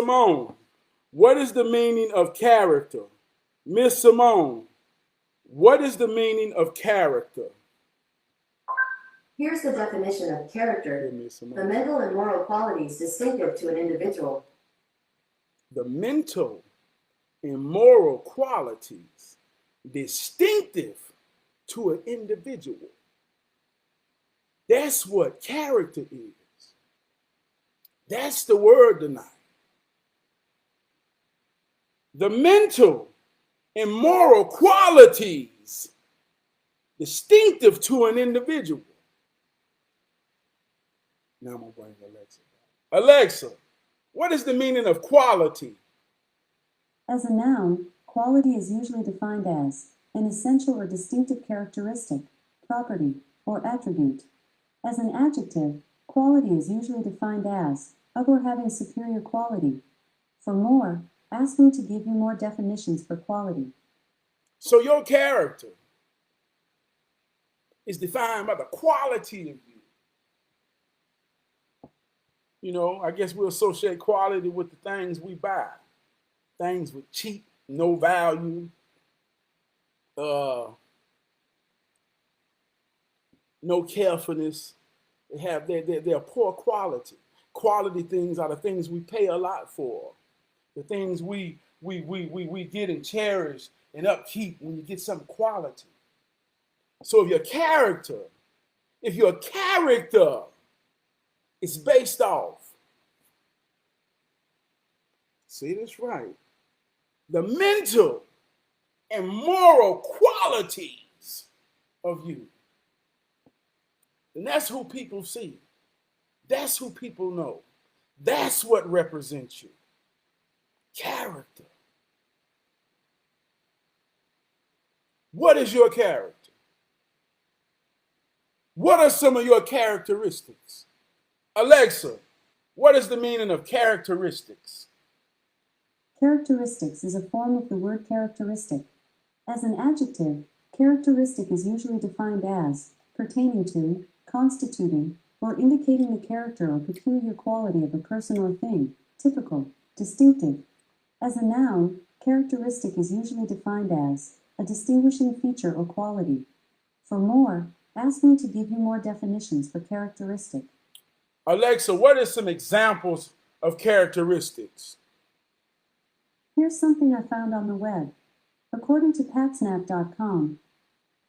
Simone, what is the meaning of character? Miss Simone, what is the meaning of character? Here's the definition of character: the mental and moral qualities distinctive to an individual. The mental and moral qualities distinctive to an individual. That's what character is. That's the word tonight. The mental and moral qualities distinctive to an individual. Now I'm going to bring Alexa back. Alexa, what is the meaning of quality? As a noun, quality is usually defined as an essential or distinctive characteristic, property, or attribute. As an adjective, quality is usually defined as of or having superior quality. For more, ask me to give you more definitions for quality. So your character is defined by the quality of you. You know, I guess we'll associate quality with the things we buy. Things with cheap, no value, no carefulness. They're poor quality. Quality things are the things we pay a lot for. The things we get and cherish and upkeep when you get some quality. So if your character is based off, see this right, the mental and moral qualities of you, and that's who people see. That's who people know. That's what represents you. Character. What is your character? What are some of your characteristics? Alexa, what is the meaning of characteristics? Characteristics is a form of the word characteristic. As an adjective, characteristic is usually defined as pertaining to, constituting, or indicating the character or peculiar quality of a person or thing, typical, distinctive. As a noun, characteristic is usually defined as a distinguishing feature or quality. For more, ask me to give you more definitions for characteristic. Alexa, what are some examples of characteristics? Here's something I found on the web. According to patsnap.com,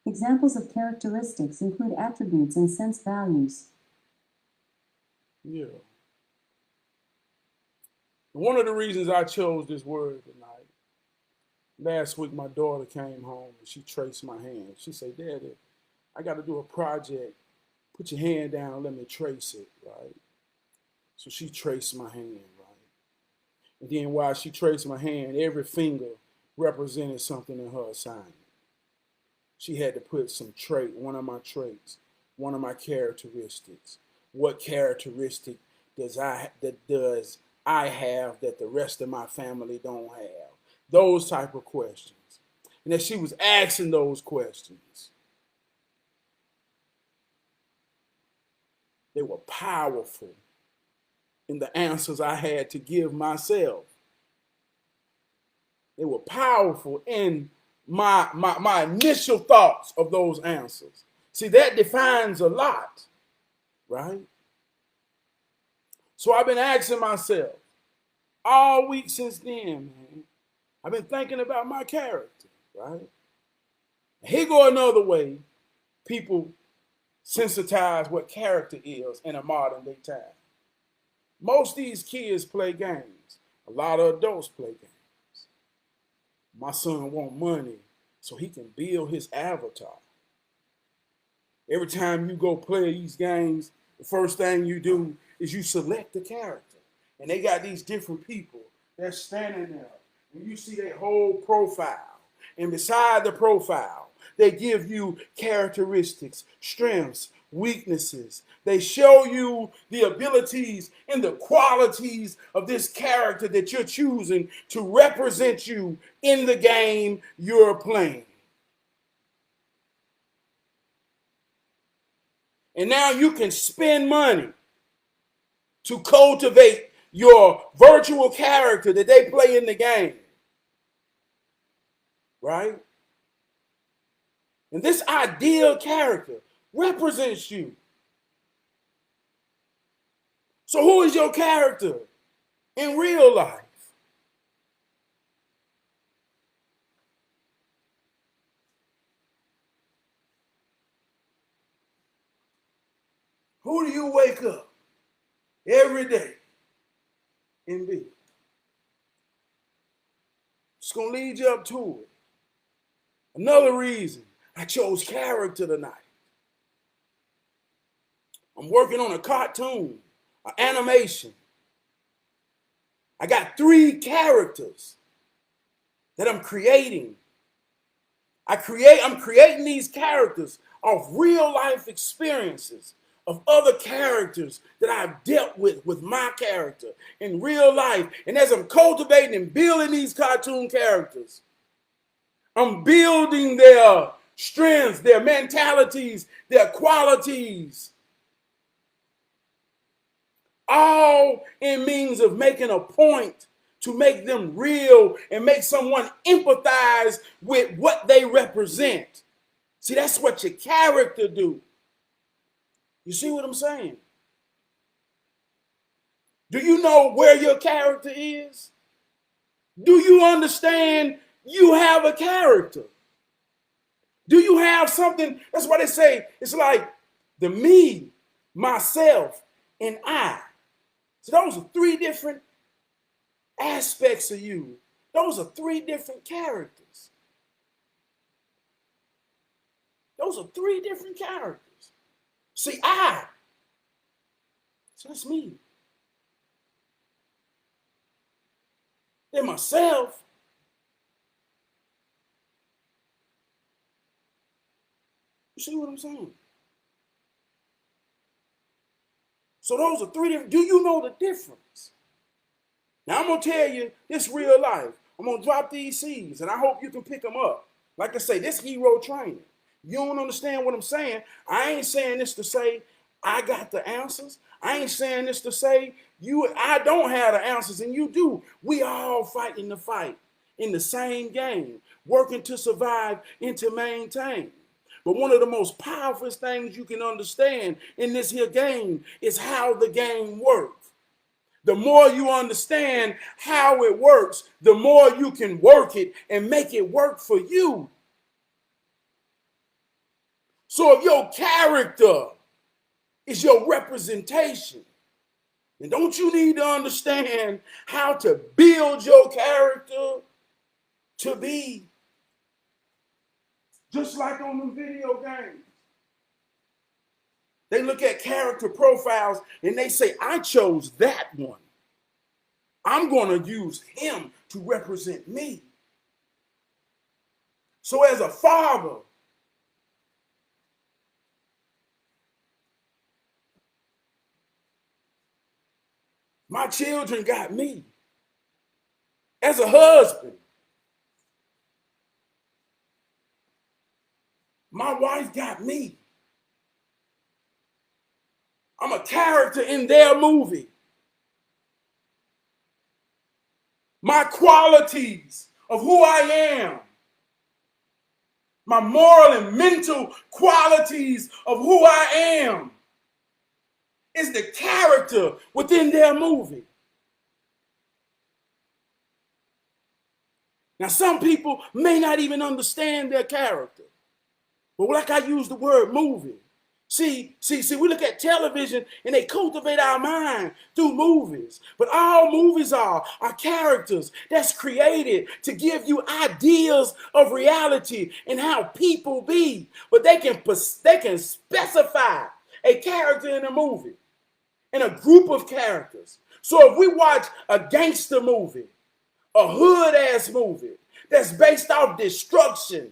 examples of characteristics include attributes and sense values. Yeah. One of the reasons I chose this word tonight, last week my daughter came home and she traced my hand. She said, Daddy, I got to do a project. Put your hand down, let me trace it, right? So she traced my hand, right? And then while she traced my hand, every finger represented something in her assignment. She had to put some trait, one of my traits, one of my characteristics. What characteristic does I have that the rest of my family don't have? Those type of questions. And as she was asking those questions, they were powerful in the answers I had to give myself. They were powerful in my initial thoughts of those answers. See, that defines a lot, right? So I've been asking myself all week since then, man. I've been thinking about my character, right? Here go another way people sensitize what character is in a modern day time. Most of these kids play games. A lot of adults play games. My son want money so he can build his avatar. Every time you go play these games, the first thing you do is you select the character. And they got these different people that's standing there. And you see their whole profile. And beside the profile, they give you characteristics, strengths, weaknesses. They show you the abilities and the qualities of this character that you're choosing to represent you in the game you're playing. And now you can spend money to cultivate your virtual character that they play in the game, right? And this ideal character represents you. So who is your character in real life? Who do you wake up every day and be? It's going to lead you up to it. Another reason I chose character tonight. I'm working on a cartoon, an animation. I got 3 characters that I'm creating. I'm creating these characters of real life experiences of other characters that I've dealt with my character in real life. And as I'm cultivating and building these cartoon characters, I'm building their strengths, their mentalities, their qualities, all in means of making a point to make them real and make someone empathize with what they represent. See, that's what your character do. You see what I'm saying? Do you know where your character is? Do you understand you have a character? Do you have something? That's why they say it's like the me, myself, and I. So those are 3 different aspects of you. Those are 3 different characters. Those are 3 different characters. See, so that's me. Then myself. You see what I'm saying? So those are 3 different. Do you know the difference? Now I'm going to tell you this real life. I'm going to drop these seeds and I hope you can pick them up. Like I say, this hero training. You don't understand what I'm saying. I ain't saying this to say I got the answers. I ain't saying this to say I don't have the answers and you do. We all fighting the fight in the same game, working to survive and to maintain. But one of the most powerful things you can understand in this here game is how the game works. The more you understand how it works, the more you can work it and make it work for you. So if your character is your representation, then don't you need to understand how to build your character to be just like on the video games? They look at character profiles and they say, I chose that one. I'm going to use him to represent me. So as a father, my children got me. As a husband, my wife got me. I'm a character in their movie. My qualities of who I am, my moral and mental qualities of who I am is the character within their movie. Now, some people may not even understand their character. But like I use the word movie. See, we look at television and they cultivate our mind through movies. But all movies are characters that's created to give you ideas of reality and how people be. But they can specify a character in a movie, in a group of characters. So if we watch a gangster movie, a hood-ass movie that's based off destruction,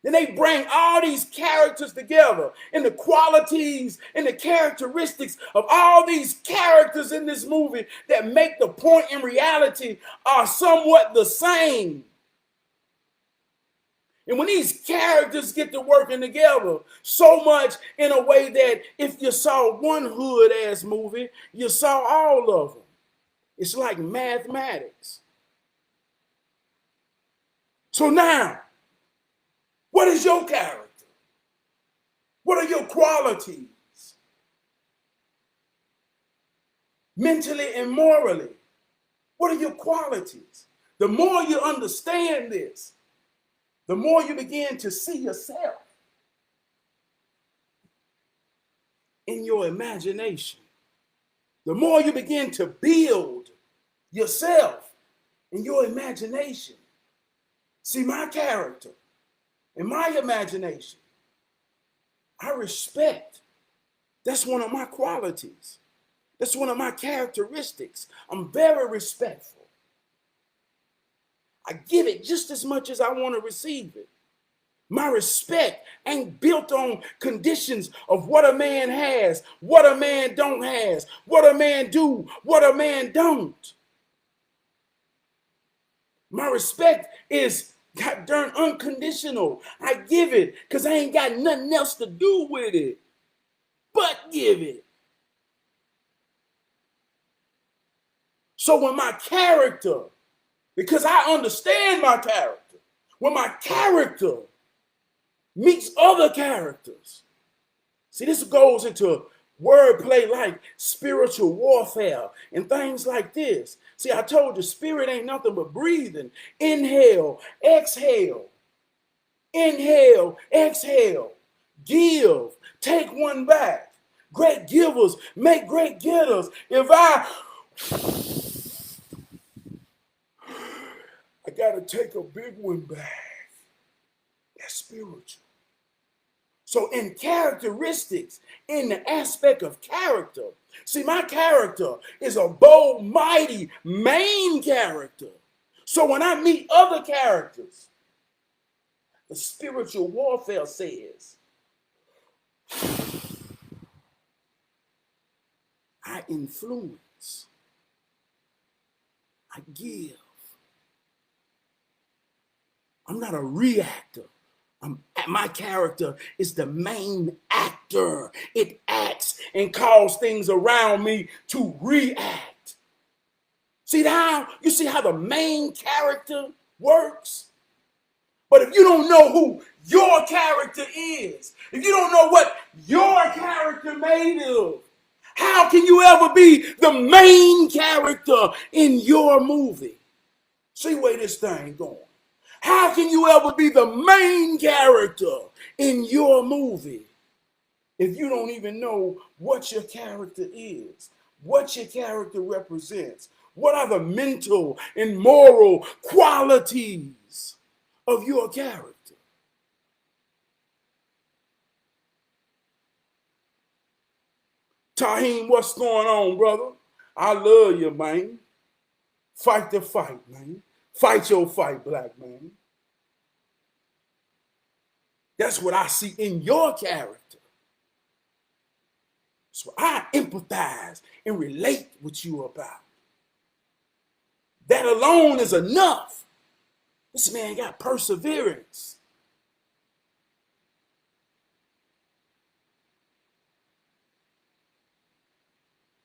then they bring all these characters together and the qualities and the characteristics of all these characters in this movie that make the point in reality are somewhat the same. And when these characters get to working together so much in a way that if you saw one hood-ass movie, you saw all of them. It's like mathematics. So now, what is your character? What are your qualities? Mentally and morally, what are your qualities? The more you understand this, the more you begin to see yourself in your imagination. The more you begin to build yourself in your imagination. See, my character and my imagination, I respect. That's one of my qualities. That's one of my characteristics. I'm very respectful. I give it just as much as I want to receive it. My respect ain't built on conditions of what a man has, what a man don't has, what a man do, what a man don't. My respect is God darn unconditional. I give it because I ain't got nothing else to do with it but give it. So when my character, because I understand my character, when my character meets other characters, see, this goes into wordplay like spiritual warfare and things like this. See, I told you, spirit ain't nothing but breathing. Inhale, exhale. Inhale, exhale. Give, take one back. Great givers make great getters. If I got to take a big one back, that's spiritual. So in characteristics, in the aspect of character, see, my character is a bold, mighty, main character. So when I meet other characters, the spiritual warfare says, I influence, I give. I'm not a reactor. My character is the main actor. It acts and calls things around me to react. See how? You see how the main character works? But if you don't know who your character is, if you don't know what your character made of, how can you ever be the main character in your movie? See where this thing going. How can you ever be the main character in your movie if you don't even know what your character is, what your character represents? What are the mental and moral qualities of your character? Taheem, what's going on, brother? I love you, man. Fight the fight, man. Fight your fight, black man. That's what I see in your character. So I empathize and relate with you about. That alone is enough. This man got perseverance.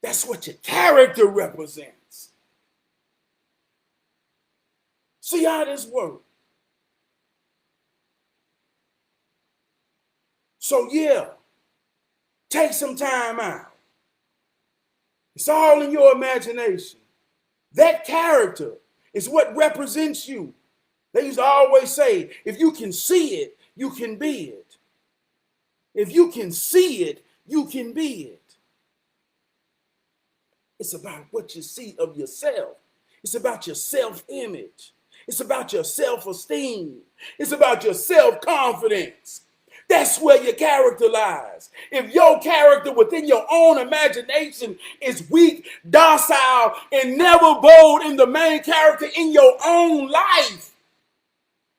That's what your character represents. See how this works. So yeah, take some time out. It's all in your imagination. That character is what represents you. They used to always say, if you can see it, you can be it. If you can see it, you can be it. It's about what you see of yourself. It's about your self-image. It's about your self-esteem. It's about your self-confidence. That's where your character lies. If your character within your own imagination is weak, docile, and never bold in the main character in your own life,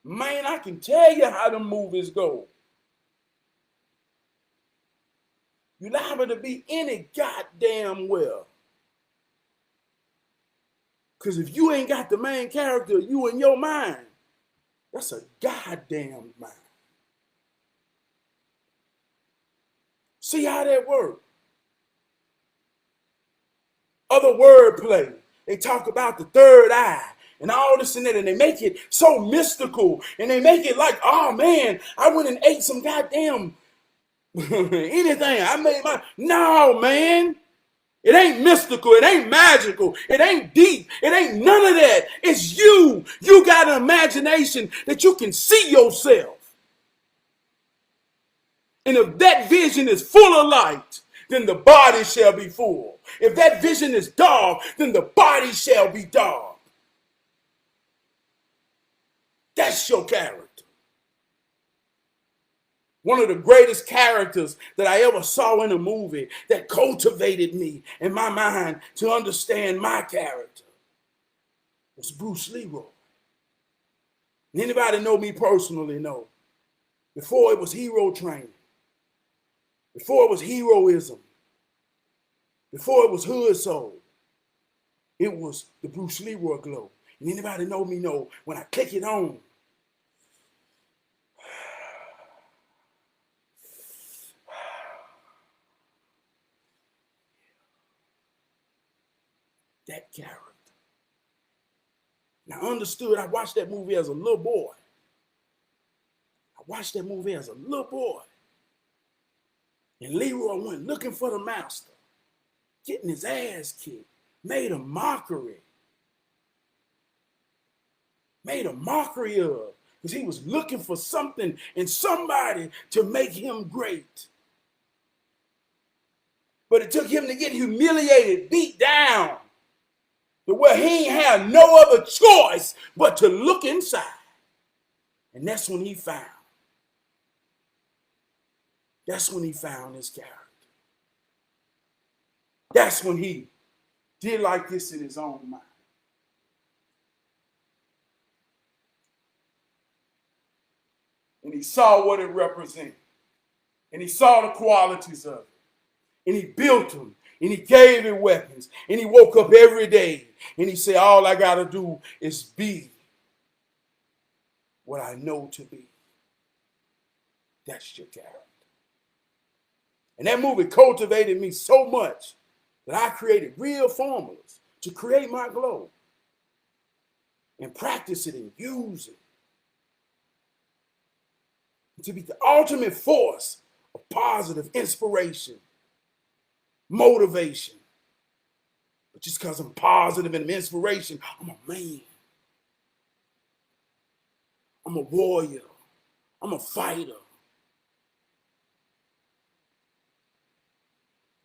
man, I can tell you how the movies go. You're liable to be any goddamn well. Because if you ain't got the main character, you in your mind, that's a goddamn mind. See how that works? Other wordplay. they talk about the third eye and all this and that, and they make it so mystical, and they make it like, oh man, I went and ate some goddamn anything. I made my, no man. It ain't mystical. It ain't magical. It ain't deep. It ain't none of that. It's you. You got an imagination that you can see yourself. And if that vision is full of light, then the body shall be full. If that vision is dark, then the body shall be dark. That's your character. One of the greatest characters that I ever saw in a movie that cultivated me in my mind to understand my character was Bruce Leroy. And anybody know me personally know, before it was hero training, before it was heroism, before it was hood soul, it was the Bruce Leroy glow. And anybody know me know, when I click it on, that character. And I understood, I watched that movie as a little boy. And Leroy went looking for the master, getting his ass kicked, made a mockery of, because he was looking for something and somebody to make him great. But it took him to get humiliated, beat down, to where he ain't had no other choice but to look inside. And that's when he found his character. That's when he did like this in his own mind. And he saw what it represented. And he saw the qualities of it. And he built them. And he gave it weapons. And he woke up every day. And he said, all I got to do is be what I know to be. That's your character. And that movie cultivated me so much that I created real formulas to create my glow. And practice it and use it. To be the ultimate force of positive inspiration, motivation. But just because I'm positive and inspiration, I'm a man. I'm a warrior. I'm a fighter.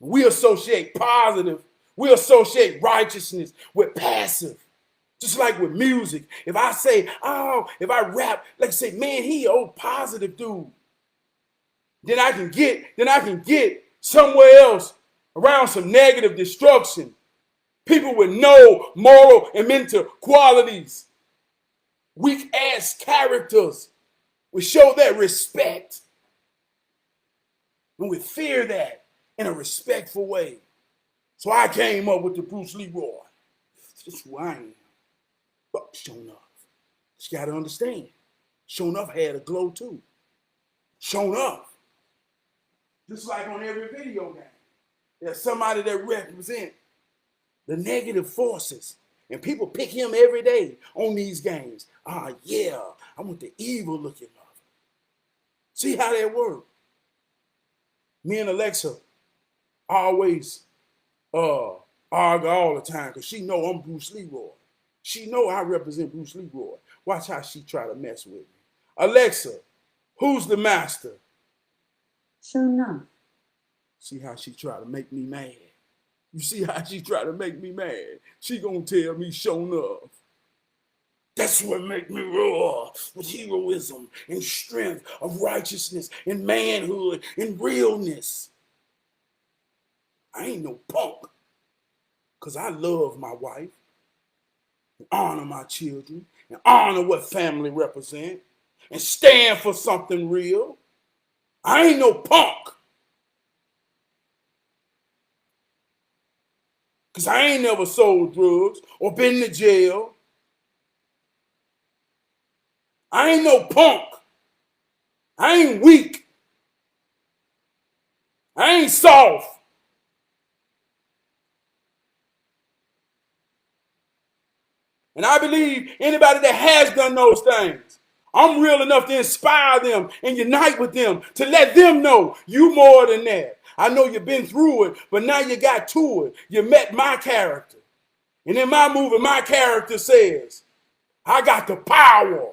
We associate positive, we associate righteousness with passive. Just like with music. If I say, oh, if I rap, like say, man, he old positive dude. Then I can get somewhere else around some negative destruction. People with no moral and mental qualities. Weak ass characters. We show that respect. And we fear that in a respectful way. So I came up with the Bruce Leroy. That's who I am. But sure enough, you gotta understand, sure enough had a glow too. Sure enough. Just like on every video game, there's somebody that represents the negative forces. And people pick him every day on these games. Ah, yeah, I want the evil looking mother. See how that works? Me and Alexa always argue all the time because she know I'm Bruce Leroy. She know I represent Bruce Leroy. Watch how she try to mess with me. Alexa, who's the master? Sure enough. See how she try to make me mad. You see how she try to make me mad. She gonna tell me sure enough. That's what make me roar with heroism and strength of righteousness and manhood and realness. I ain't no punk. Because I love my wife. And honor my children, and honor what family represent, and stand for something real. I ain't no punk. Because I ain't never sold drugs or been to jail. I ain't no punk. I ain't weak. I ain't soft. And I believe anybody that has done those things, I'm real enough to inspire them and unite with them to let them know you more than that. I know you've been through it, but now you got to it. You met my character. And in my movie, my character says, I got the power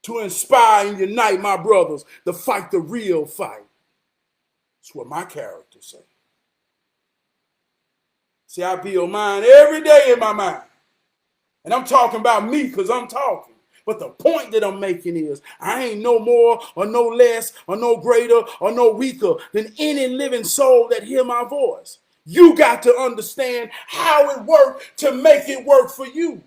to inspire and unite my brothers to fight the real fight. That's what my character says. See, I build mine every day in my mind. And I'm talking about me because I'm talking. But the point that I'm making is I ain't no more or no less or no greater or no weaker than any living soul that hear my voice. You got to understand how it works to make it work for you.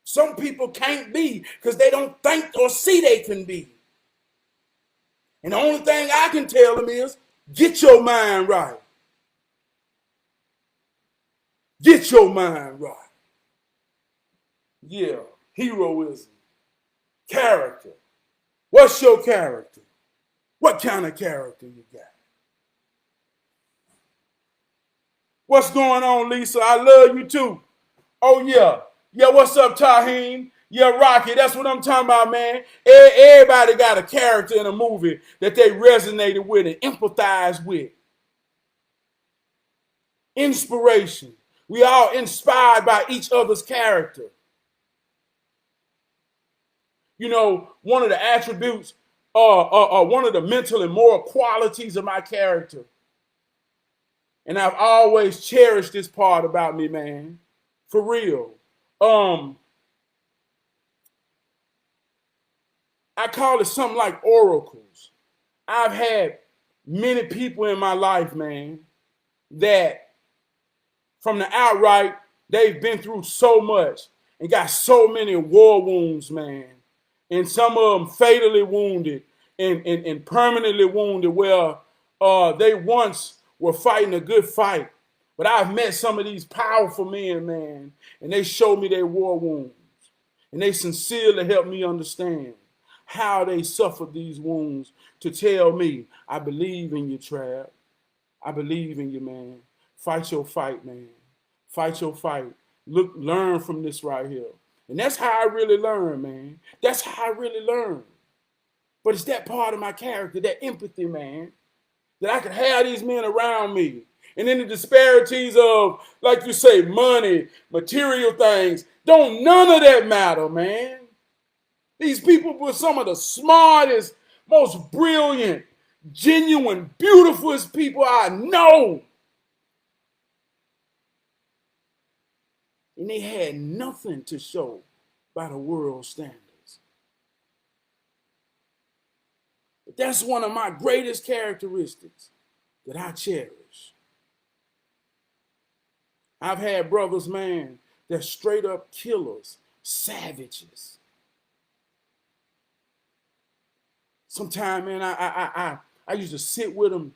Some people can't be because they don't think or see they can be. And the only thing I can tell them is get your mind right. Get your mind right. Yeah, heroism, character. What's your character? What kind of character you got? What's going on, Lisa? I love you too. Oh, yeah. Yeah, what's up, Taheem? Yeah, Rocky, that's what I'm talking about, man. Everybody got a character in a movie that they resonated with and empathized with. Inspiration. We all inspired by each other's character. You know, one of the attributes, one of the mental and moral qualities of my character, and I've always cherished this part about me, man, for real. I call it something like oracles. I've had many people in my life, man, that from the outright, they've been through so much and got so many war wounds, man. And some of them fatally wounded and permanently wounded where they once were fighting a good fight. But I've met some of these powerful men, man, and they showed me their war wounds. And they sincerely helped me understand how they suffered these wounds to tell me, I believe in you, Trab. I believe in you, man. Fight your fight, man. Fight your fight. Look, learn from this right here. And that's how I really learn, man. That's how I really learn. But it's that part of my character, that empathy, man, that I can have these men around me. And then the disparities of, like you say, money, material things, don't none of that matter, man. These people were some of the smartest, most brilliant, genuine, beautifulest people I know. And they had nothing to show by the world's standards. But that's one of my greatest characteristics that I cherish. I've had brothers, man, that straight up killers, savages. Sometimes, man, I used to sit with them,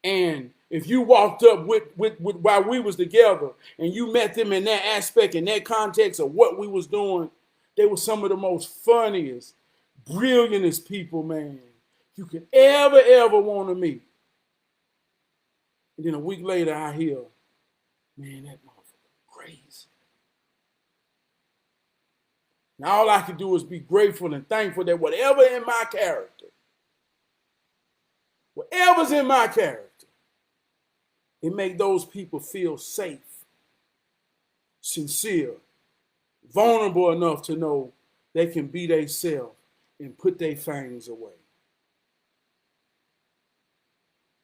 and if you walked up with while we was together and you met them in that aspect, in that context of what we was doing, they were some of the most funniest, brilliantest people, man, you could ever want to meet. And then a week later, I hear, man, that motherfucker crazy. And all I could do is be grateful and thankful that whatever's in my character, it make those people feel safe, sincere, vulnerable enough to know they can be themselves and put their fangs away.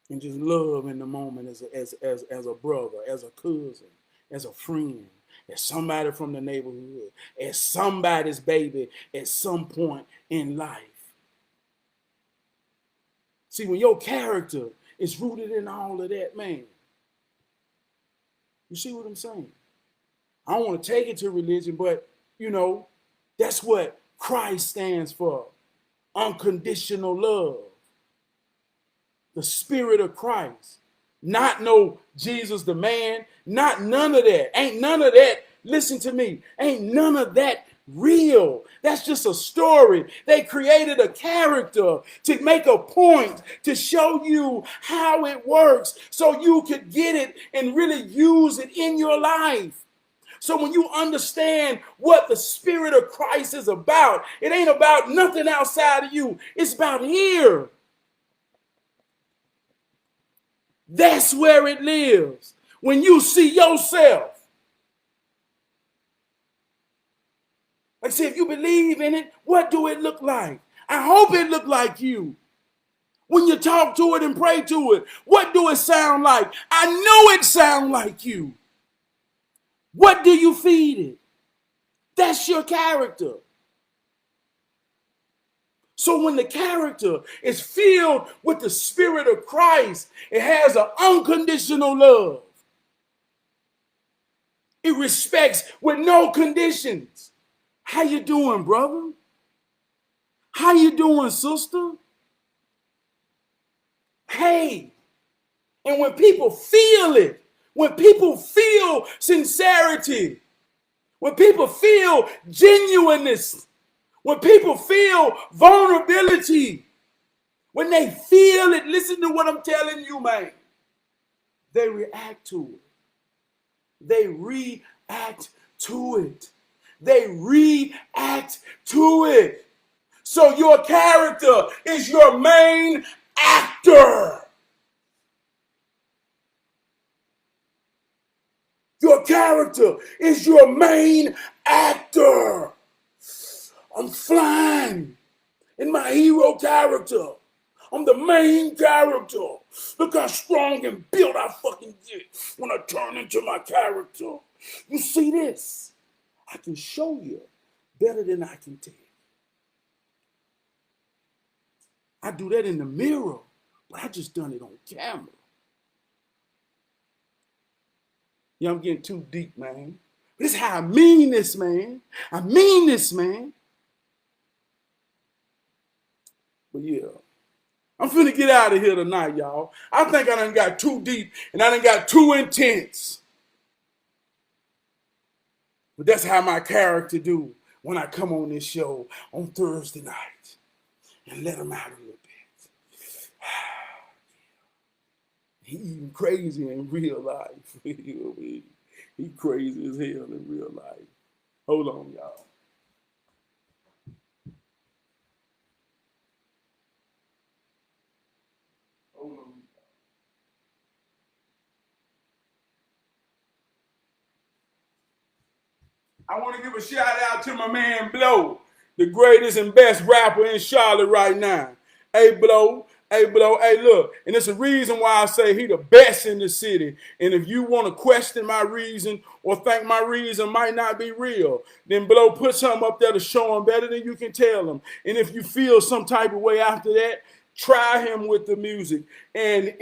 And just love in the moment as a brother, as a cousin, as a friend, as somebody from the neighborhood, as somebody's baby at some point in life. See, when your character is rooted in all of that, man, you see what I'm saying? I don't want to take it to religion, but, you know, that's what Christ stands for. Unconditional love. The spirit of Christ. Not no Jesus the man. Not none of that. Ain't none of that. Listen to me. Ain't none of that real. That's just a story. They created a character to make a point, to show you how it works so you could get it and really use it in your life. So when you understand what the Spirit of Christ is about, it ain't about nothing outside of you. It's about here. That's where it lives. When you see yourself. Like I said, if you believe in it, what do it look like? I hope it look like you. When you talk to it and pray to it, what do it sound like? I know it sound like you. What do you feed it? That's your character. So when the character is filled with the Spirit of Christ, it has an unconditional love. It respects with no conditions. How you doing, brother? How you doing, sister? Hey. And when people feel it, when people feel sincerity, when people feel genuineness, when people feel vulnerability, when they feel it, listen to what I'm telling you, man. They react to it. They react to it. They react to it. So your character is your main actor. Your character is your main actor. I'm flying in my hero character. I'm the main character. Look how strong and built I fucking get when I turn into my character. You see this? I can show you better than I can tell. I do that in the mirror, but I just done it on camera. Yeah, I'm getting too deep, man. This is how I mean this, man. I mean this, man. But yeah, I'm finna get out of here tonight, y'all. I think I done got too deep and I done got too intense. But that's how my character do when I come on this show on Thursday night and let him out a little bit. He even crazy in real life. He crazy as hell in real life. Hold on, y'all. Hold on. I want to give a shout out to my man Blow, the greatest and best rapper in Charlotte right now. Hey, Blow. Hey, Blow. Hey, look. And it's a reason why I say he the best in the city. And if you want to question my reason or think my reason might not be real, then Blow, put something up there to show him better than you can tell him. And if you feel some type of way after that, try him with the music. And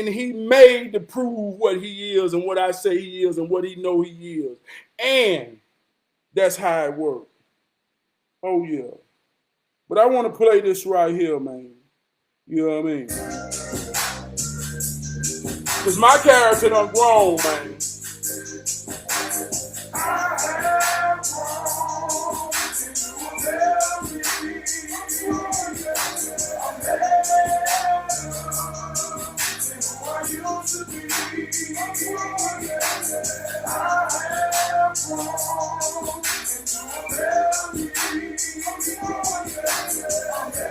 he made to prove what he is and what I say he is and what he know he is. And that's how it works. Oh, yeah. But I want to play this right here, man. You know what I mean? Because my character done grown, man. I have grown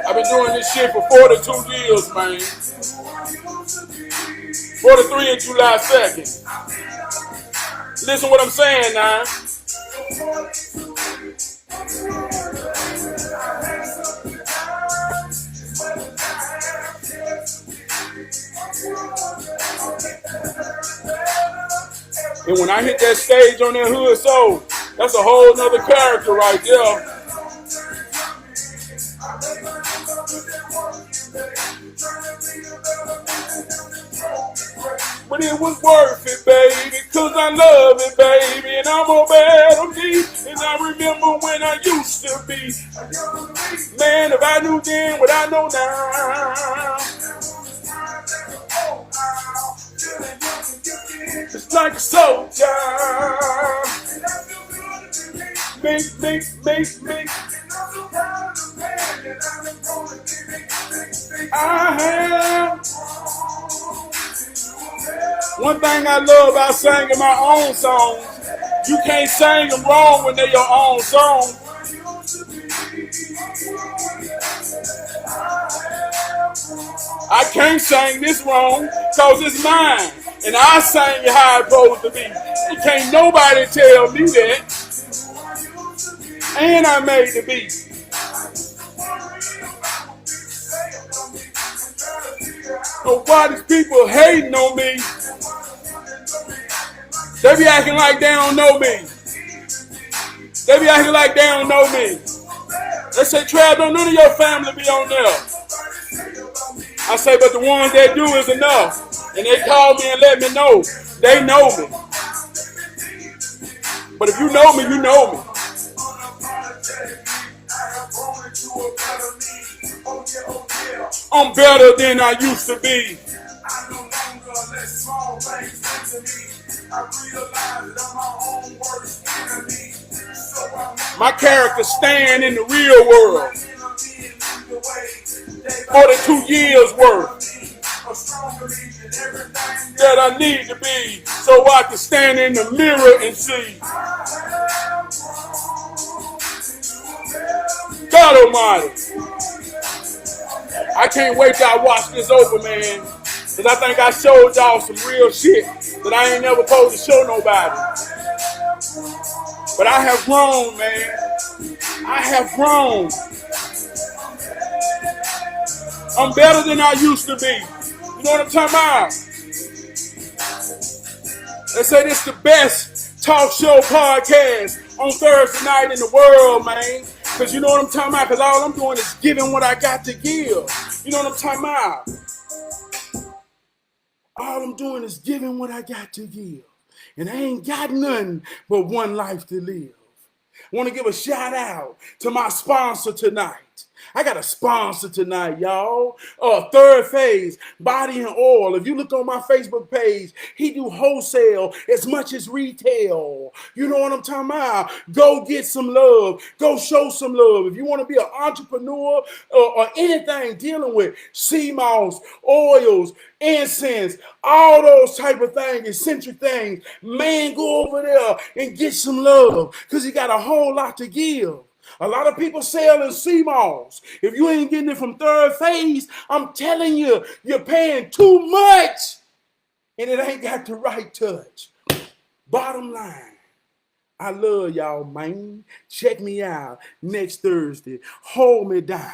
I've been doing this shit for 42 years, man. 43 in July 2nd. Listen what I'm saying now. And when I hit that stage on that Hood Soul, that's a whole nother character right there. But it was worth it, baby, cause I love it, baby, and I'm a bad OG, and I remember when I used to be. Man, if I knew then what I know now. Just like a soldier. I have. One thing I love about singing my own songs, you can't sing them wrong when they're your own song. I can't sing this wrong because it's mine. And I sing it how it's supposed to be. And can't nobody tell me that. And I made the beat. So why these people hating on me? They be acting like they don't know me. They be acting like they don't know me. They say, Trab, don't none of your family be on there. I say, but the ones that do is enough. And they call me and let me know. They know me. But if you know me, you know me. I'm better than I used to be. My character stand in the real world. 42 years worth that I need to be so I can stand in the mirror and see. God Almighty. I can't wait till I watch this over, man. Because I think I showed y'all some real shit that I ain't never supposed to show nobody. But I have grown, man. I have grown. I'm better than I used to be. You know what I'm talking about? They say this is the best talk show podcast on Thursday night in the world, man. Because you know what I'm talking about? Because all I'm doing is giving what I got to give. You know what I'm talking about? All I'm doing is giving what I got to give. And I ain't got nothing but one life to live. I want to give a shout out to my sponsor tonight. I got a sponsor tonight, y'all. Third Phase Body and Oil. If you look on my Facebook page, he do wholesale as much as retail. You know what I'm talking about? Go get some love. Go show some love. If you want to be an entrepreneur or anything dealing with sea moss, oils, incense, all those type of things, essential things, man, go over there and get some love because he got a whole lot to give. A lot of people selling sea moss. If you ain't getting it from Third Phase, I'm telling you, you're paying too much. And it ain't got the right touch. Bottom line, I love y'all, man. Check me out next Thursday. Hold me down.